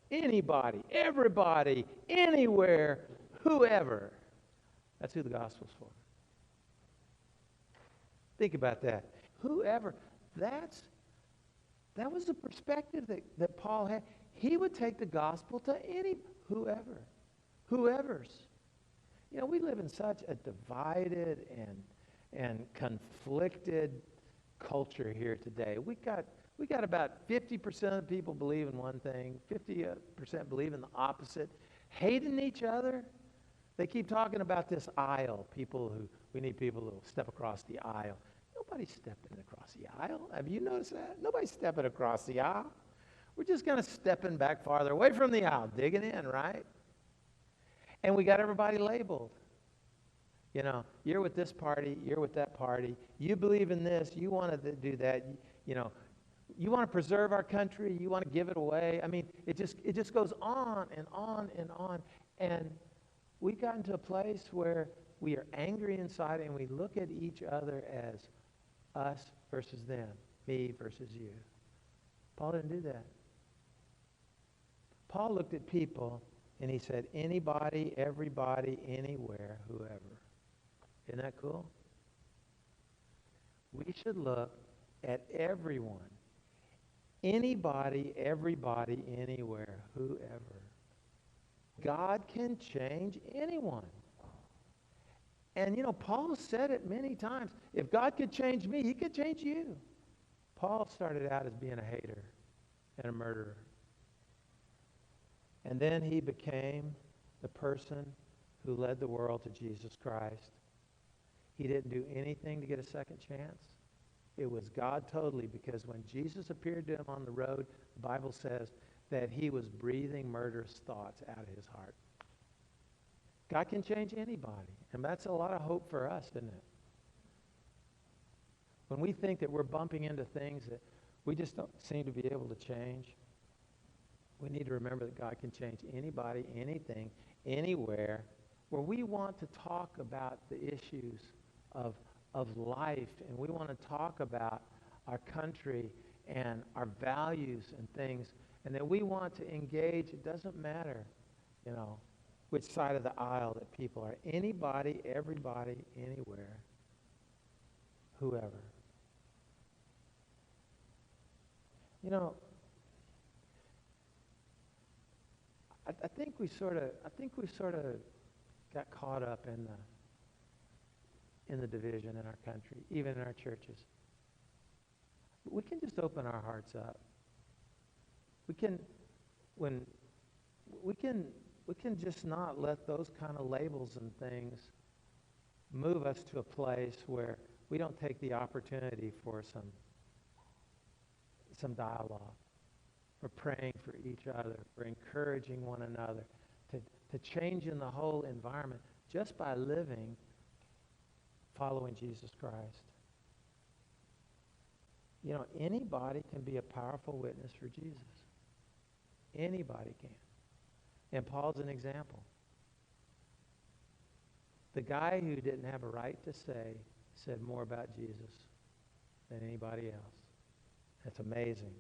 Anybody, everybody, anywhere, whoever. That's who the gospel's for. Think about that. Whoever. That's that was the perspective that Paul had. He would take the gospel to whoever. Whoever's. You know, we live in such a divided and conflicted culture here today. We got about 50% of the people believe in one thing, 50% believe in the opposite, hating each other. They keep talking about this aisle. We need people who will step across the aisle. Nobody's stepping across the aisle. Have you noticed that? Nobody's stepping across the aisle. We're just kind of stepping back farther away from the aisle, digging in, right? And we got everybody labeled. You know, you're with this party, you're with that party. You believe in this, you want to do that. You know, you want to preserve our country, you want to give it away. I mean, it just goes on and on and on. And we've gotten to a place where we are angry inside and we look at each other as us versus them, me versus you. Paul didn't do that. Paul looked at people and he said, anybody, everybody, anywhere, whoever. Isn't that cool? We should look at everyone. Anybody, everybody, anywhere, whoever. God can change anyone. And you know, Paul said it many times. If God could change me, he could change you. Paul started out as being a hater and a murderer. And then he became the person who led the world to Jesus Christ. He didn't do anything to get a second chance. It was God totally, because when Jesus appeared to him on the road, the Bible says that he was breathing murderous thoughts out of his heart. God can change anybody, and that's a lot of hope for us, isn't it? When we think that we're bumping into things that we just don't seem to be able to change, we need to remember that God can change anybody, anything, anywhere. Where we want to talk about the issues of life, and we want to talk about our country and our values and things, and that we want to engage, it doesn't matter, you know, which side of the aisle that people are. Anybody, everybody, anywhere, whoever. You know, I think we sort of got caught up in the division in our country, even in our churches. We can just open our hearts up. We can just not let those kind of labels and things move us to a place where we don't take the opportunity for some dialogue, for praying for each other, for encouraging one another, to change in the whole environment just by living, following Jesus Christ. You know, anybody can be a powerful witness for Jesus. Anybody can. And Paul's an example. The guy who didn't have a right to say said more about Jesus than anybody else. That's amazing.